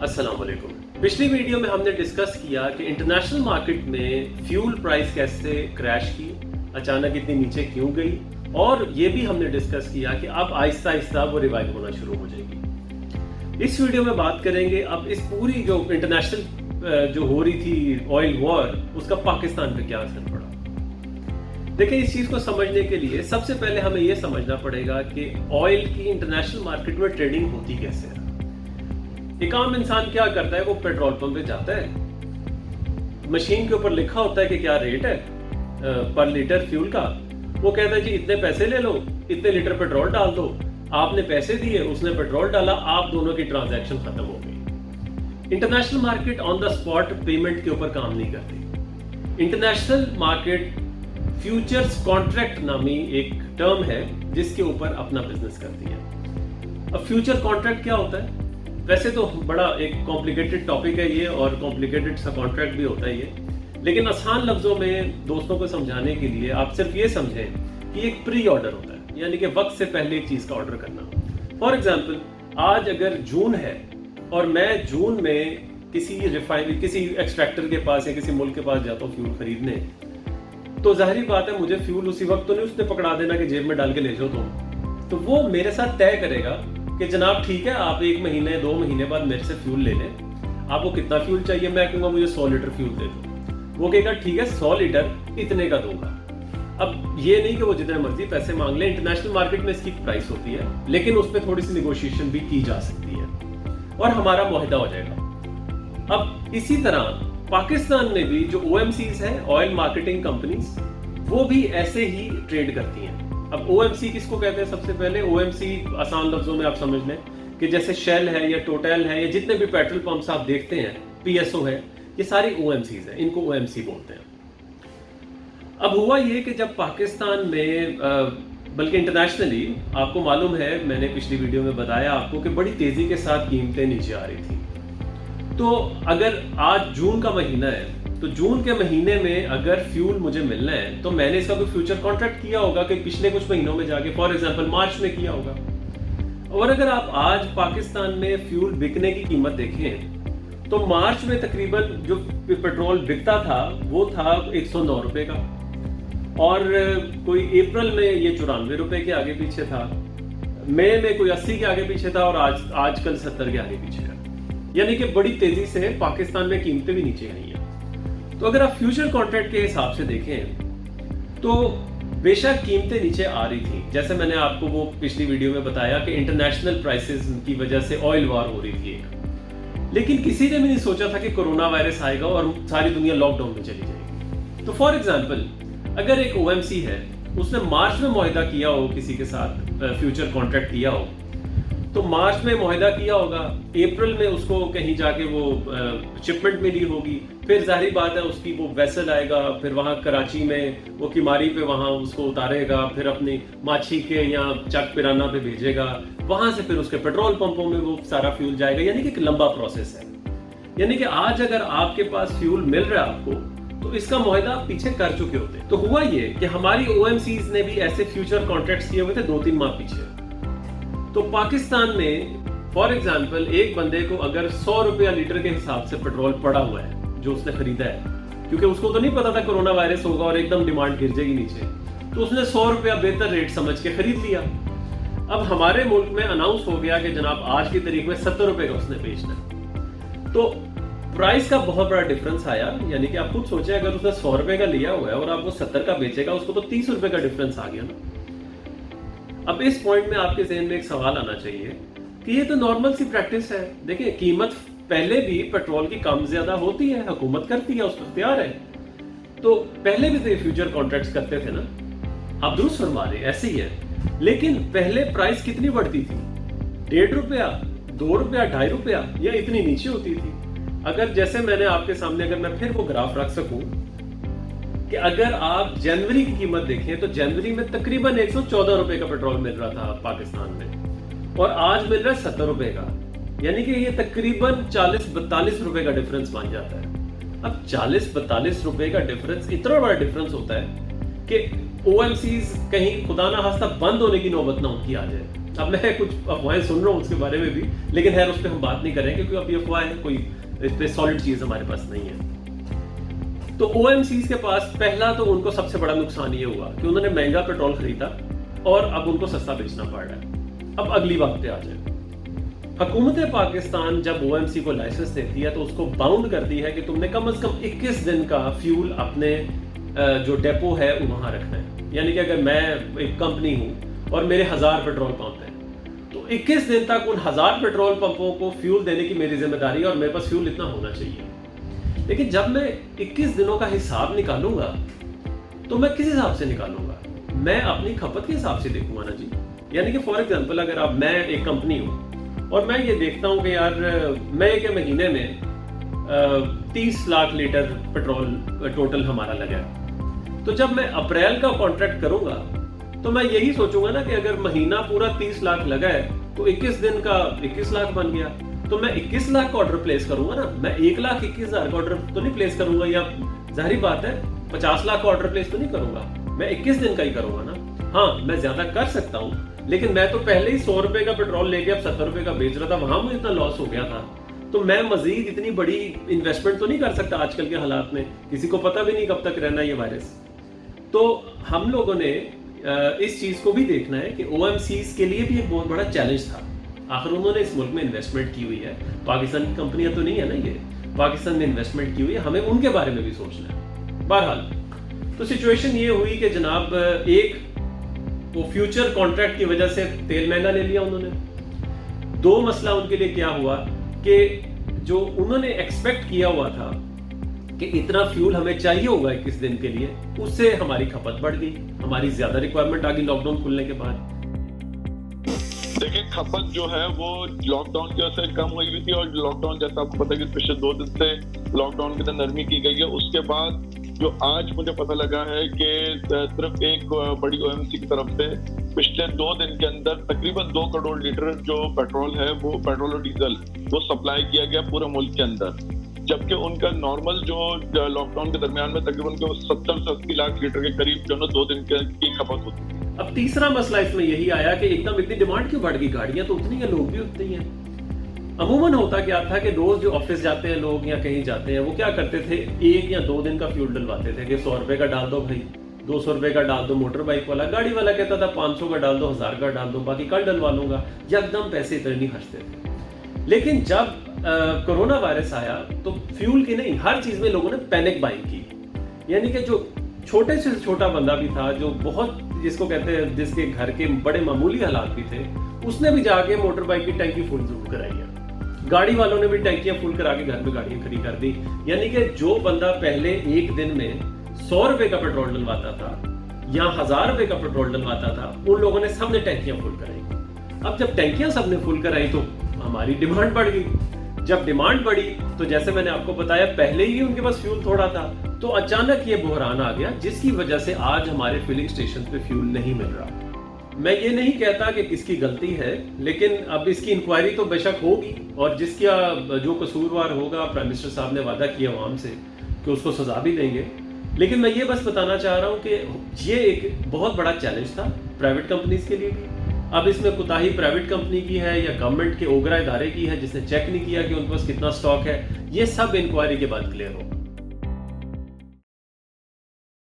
अस्सलाम वालेकुम। पिछली वीडियो में हमने डिस्कस किया कि इंटरनेशनल मार्केट में फ्यूल प्राइस कैसे क्रैश की, अचानक इतनी नीचे क्यों गई, और ये भी हमने डिस्कस किया कि अब आहिस्ता आहिस्ता वो रिवाइव होना शुरू हो जाएगी। इस वीडियो में बात करेंगे अब इस पूरी जो इंटरनेशनल जो हो रही थी ऑयल वॉर, उसका पाकिस्तान पे क्या असर पड़ा। देखिए, इस चीज को समझने के लिए सबसे पहले हमें यह समझना पड़ेगा कि ऑयल की इंटरनेशनल मार्केट में ट्रेडिंग होती कैसे है। एक आम इंसान क्या करता है, वो पेट्रोल पंप पे जाता है, मशीन के ऊपर लिखा होता है कि क्या रेट है पर लीटर फ्यूल का। वो कहता है जी इतने पैसे ले लो, इतने लीटर पेट्रोल डाल दो। आपने पैसे दिए, उसने पेट्रोल डाला, आप दोनों की ट्रांजैक्शन खत्म हो गई। International market on the spot payment के ऊपर काम नहीं करती। इंटरनेशनल मार्केट फ्यूचर्स कॉन्ट्रैक्ट नामी एक टर्म है जिसके ऊपर अपना बिजनेस करती है। अब फ्यूचर कॉन्ट्रैक्ट क्या होता है? वैसे तो बड़ा एक कॉम्प्लिकेटेड टॉपिक है ये, और कॉम्प्लिकेटेड सा कॉन्ट्रैक्ट भी होता है ये, लेकिन आसान लफ्जों में दोस्तों को समझाने के लिए आप सिर्फ ये समझें कि एक प्री ऑर्डर होता है, यानी कि वक्त से पहले एक चीज का ऑर्डर करना। फॉर एग्जाम्पल, आज अगर जून है और मैं जून में किसी एक्सट्रैक्टर के पास या किसी मुल्क के पास जाता हूँ फ्यूल खरीदने, तो जाहिर बात है मुझे फ्यूल उसी वक्त तो नहीं उसने पकड़ा देना कि जेब में डाल के ले जाओ तुम। तो वो मेरे साथ तय करेगा कि जनाब ठीक है, आप 1 महीने 2 महीने बाद मेरे से फ्यूल ले लें, आपको कितना फ्यूल चाहिए, मैं कहूँगा मुझे 100 लीटर फ्यूल दे दो। वो कहेगा ठीक है 100 लीटर इतने का दूंगा। अब ये नहीं कि वो जितने मर्जी पैसे मांग ले, इंटरनेशनल मार्केट में इसकी प्राइस होती है, लेकिन उस पर थोड़ी सी निगोशिएशन भी की जा सकती है और हमारा मुआहदा हो जाएगा। अब इसी तरह पाकिस्तान में भी जो OMCs हैं, ऑयल मार्केटिंग कंपनीज, वो भी ऐसे ही ट्रेड करती हैं। अब OMC किसको कहते हैं? सबसे पहले OMC आसान लफ्जों में आप समझ लें कि जैसे शेल है या टोटल है या जितने भी पेट्रोल पंप्स आप देखते हैं, PSO है, ये सारी OMCs हैं, इनको OMC बोलते हैं। अब हुआ ये कि जब पाकिस्तान में बल्कि इंटरनेशनली, आपको मालूम है, मैंने पिछली वीडियो में बताया आपको कि बड़ी तेजी के साथ कीमतें नीचे आ रही थी। तो अगर आज जून का महीना है, तो जून के महीने में अगर फ्यूल मुझे मिलना है तो मैंने इसका कोई फ्यूचर कॉन्ट्रैक्ट किया होगा कि पिछले कुछ महीनों में जाके, फॉर एग्जांपल मार्च में किया होगा। और अगर आप आज पाकिस्तान में फ्यूल बिकने की कीमत देखें तो मार्च में तकरीबन जो पेट्रोल बिकता था वो था 109 रुपए का, और कोई अप्रैल में ये 94 रुपए के आगे पीछे था, मई में कोई 80 के आगे पीछे था, और आजकल 70 के आगे पीछे है। यानी कि बड़ी तेजी से पाकिस्तान में कीमतें भी नीचे आई हैं। तो अगर आप फ्यूचर कॉन्ट्रैक्ट के हिसाब से देखें तो बेशक कीमतें नीचे आ रही थी, जैसे मैंने आपको वो पिछली वीडियो में बताया कि इंटरनेशनल प्राइसेस की वजह से ऑयल वॉर हो रही थी एक, लेकिन किसी ने भी नहीं सोचा था कि कोरोना वायरस आएगा और सारी दुनिया लॉकडाउन में चली जाएगी। तो फॉर एग्जाम्पल, अगर एक OMC है, उसने मार्च में मुआहदा किया हो किसी के साथ, फ्यूचर कॉन्ट्रैक्ट किया हो, तो मार्च में मुआहदा किया होगा, अप्रैल में उसको कहीं जाके वो शिपमेंट मिली होगी, फिर जाहिर बात है उसकी वो वेसल आएगा, फिर वहाँ कराची में वो किमारी पे वहाँ उसको उतारेगा, फिर अपनी माछी के या चक पिराना पे भेजेगा, वहाँ से फिर उसके पेट्रोल पंपों में वो सारा फ्यूल जाएगा। यानी कि एक लंबा प्रोसेस है। यानी कि आज अगर आपके पास फ्यूल मिल रहा है आपको, तो इसका मुआहदा आप पीछे कर चुके होते हैं। तो हुआ ये कि हमारी OMCs ने भी ऐसे फ्यूचर कॉन्ट्रैक्ट्स किए हुए थे 2-3 माह पीछे। तो पाकिस्तान में फॉर एग्जाम्पल एक बंदे को अगर 100 रुपया लीटर के हिसाब से पेट्रोल पड़ा हुआ है जो उसने खरीदा है, क्योंकि उसको तो नहीं पता था कोरोना वायरस होगा और एकदम डिमांड गिर जाएगी नीचे, तो उसने 100 रुपया बेहतर रेट समझ के खरीद लिया। अब हमारे मुल्क में अनाउंस हो गया कि जनाब आज की तारीख में 70 रुपए का उसने बेचना है। तो प्राइस का बहुत बड़ा डिफरेंस आया। यानी कि आप खुद सोचें, अगर उसने 100 रुपए का लिया हुआ है और आप वो 70 का बेचेगा, उसको तो 30 रुपए का डिफरेंस आ गया ना। अब इस पॉइंट में आपके ज़हन में एक सवाल आना चाहिए कि ये तो नॉर्मल सी प्रैक्टिस है। देखिए, कीमत पहले भी पेट्रोल की कम ज्यादा होती है, हुकूमत करती है, उस पर तैयार है। तो पहले भी तो ये फ्यूचर कॉन्ट्रैक्ट्स करते थे ना, आप दुरुस्त फरमा रहे, ऐसे ही है। लेकिन पहले प्राइस कितनी बढ़ती थी? 1.5 रुपया, 2 रुपया, 2.5 रुपया, या इतनी नीचे होती थी। अगर जैसे मैंने आपके सामने, अगर मैं फिर वो ग्राफ रख सकूं कि अगर आप जनवरी की कीमत देखें तो जनवरी में तकरीबन 114 रुपए का पेट्रोल मिल रहा था पाकिस्तान में, और आज मिल रहा है 70 रुपए का। यानी कि ये तकरीबन 40-42 रुपए का डिफरेंस बन जाता है। अब 40-42 रुपए का डिफरेंस इतना बड़ा डिफरेंस होता है कि OMCs कहीं खुदा ना खास्ता बंद होने की नौबत ना उनकी आ जाए। अब मैं कुछ अफवाहें सुन रहा हूँ उसके बारे में भी, लेकिन खैर उस पर हम बात नहीं कर रहे हैं क्योंकि अभी अफवाह है, कोई इस पर सॉलिड चीज़ हमारे पास नहीं है। तो OMCs के पास पहला तो उनको सबसे बड़ा नुकसान ये हुआ कि उन्होंने महंगा पेट्रोल खरीदा और अब उनको सस्ता बेचना पड़ रहा है। अब अगली बात पे आ जाए, हुकूमत पाकिस्तान जब OMC को लाइसेंस देती है तो उसको बाउंड करती है कि तुमने कम से कम 21 दिन का फ्यूल अपने जो डेपो है वहाँ रखना है। यानी कि अगर मैं एक कंपनी हूँ और मेरे 1000 पेट्रोल पंप हैं, तो 21 दिन तक उन 1000 पेट्रोल पंपों को फ्यूल देने की मेरी जिम्मेदारी है और मेरे पास फ्यूल इतना होना चाहिए। लेकिन जब मैं 21 दिनों का हिसाब निकालूंगा तो मैं किस हिसाब से निकालूंगा? मैं अपनी खपत के हिसाब से देखूंगा ना जी। यानी कि फॉर एग्जांपल अगर मैं एक कंपनी हूँ और मैं ये देखता हूँ कि यार मई के महीने में 30 लाख लीटर पेट्रोल टोटल हमारा लगा है, तो जब मैं अप्रैल का कॉन्ट्रैक्ट करूंगा तो मैं यही सोचूंगा ना कि अगर महीना पूरा 30 लाख लगा है तो 21 दिन का 21 लाख बन गया, तो मैं 21 लाख का ऑर्डर प्लेस करूंगा ना। मैं 1,21,000 का ऑर्डर तो नहीं प्लेस करूंगा, या जाहिर बात है 50 लाख का ऑर्डर प्लेस तो नहीं करूंगा, मैं 21 दिन का ही करूंगा ना। हाँ, मैं ज्यादा कर सकता हूँ, लेकिन मैं तो पहले ही 100 रुपए का पेट्रोल लेके अब 70 रुपए का बेच रहा था, वहां मुझे इतना लॉस हो गया था। तो मैं मजीद इतनी बड़ी इन्वेस्टमेंट तो नहीं कर सकता आजकल के हालात में, किसी को पता भी नहीं कब तक रहना ये वायरस। तो हम लोगों ने इस चीज को भी देखना है कि OMCs के लिए भी एक बहुत बड़ा चैलेंज था। आखिर उन्होंने इस मुल्क में इन्वेस्टमेंट की हुई है, पाकिस्तान की कंपनियां तो नहीं है ना, ये पाकिस्तान में इन्वेस्टमेंट की हुई है, हमें उनके बारे में भी सोचना है। बहरहाल तो सिचुएशन ये हुई कि जनाब एक वो फ्यूचर कॉन्ट्रैक्ट की वजह से तेल महंगा ले लिया उन्होंने। दो मसला उनके लिए क्या हुआ कि जो उन्होंने एक्सपेक्ट किया हुआ था कि इतना फ्यूल हमें चाहिए होगा 21 दिन के लिए, उससे हमारी खपत बढ़ गई, हमारी ज्यादा रिक्वायरमेंट आ गई लॉकडाउन खुलने के बाद। देखिए, खपत जो है वो लॉकडाउन की वजह से कम हुई हुई थी, और लॉकडाउन जैसा आपको पता है कि पिछले 2 दिन से लॉकडाउन की तरह नरमी की गई है। उसके बाद जो आज मुझे पता लगा है कि सिर्फ एक बड़ी OMC की तरफ से पिछले 2 दिन के अंदर तकरीबन 2 करोड़ लीटर जो पेट्रोल है, वो पेट्रोल और डीजल वो सप्लाई किया गया पूरे मुल्क के अंदर, जबकि उनका नॉर्मल जो लॉकडाउन के दरमियान में तकरीबन 70 से 80 लाख लीटर के करीब जो 2 दिन की खपत होती है। अब तीसरा मसला इसमें यही आया कि एकदम इतनी डिमांड क्यों बढ़ गई? गाड़ियां तो उतनी हैं, लोग भी उतने ही हैं। अमूमन होता क्या था कि रोज जो ऑफिस जाते हैं लोग या कहीं जाते हैं, वो क्या करते थे, 1 या 2 दिन का फ्यूल डलवाते थे कि 100 रुपए का डाल दो भाई, 200 रुपए का डाल दो। मोटर बाइक वाला, गाड़ी वाला कहता था 500 का डाल दो, 1000 का डाल दो, बाकी कल डलवा लूंगा। एकदम पैसे इतने नहीं खर्चते थे। लेकिन जब कोरोना वायरस आया तो फ्यूल की नहीं, हर चीज में लोगों ने पैनिक बाइंग की। यानी कि जो छोटे से छोटा बंदा भी था, जो बहुत जिसको कहते हैं जिसके घर के बड़े मामूली हालात भी थे, उसने भी जाके मोटर बाइक की टैंकी फुल जरूर कराई है। गाड़ी वालों ने भी टैंकियां फुल करा के घर में गाड़ियां खड़ी कर दी। यानी कि जो बंदा पहले एक दिन में 100 रुपए का पेट्रोल डलवाता था या 1000 रुपए का पेट्रोल डलवाता था, उन लोगों ने सबने टैंकियां फुल कराई। अब जब टैंकियां सबने फुल कराई तो हमारी डिमांड बढ़ गई। जब डिमांड बढ़ी तो जैसे मैंने आपको बताया, पहले ही उनके पास फ्यूल थोड़ा था, तो अचानक ये बहरान आ गया, जिसकी वजह से आज हमारे फिलिंग स्टेशन पे फ्यूल नहीं मिल रहा। मैं ये नहीं कहता कि किसकी गलती है, लेकिन अब इसकी इंक्वायरी तो बेशक होगी, और जिसका जो कसूरवार होगा, प्राइम मिनिस्टर साहब ने वादा किया अवाम से कि उसको सजा भी देंगे। लेकिन मैं ये बस बताना चाह रहा हूँ कि ये एक बहुत बड़ा चैलेंज था प्राइवेट कंपनीज के लिए भी। अब इसमें कोताही प्राइवेट कंपनी की है या गवर्नमेंट के ओगरा इदारे की है जिसने चेक नहीं किया कि उनके पास कितना स्टॉक है, ये सब इंक्वायरी के बाद क्लियर हो।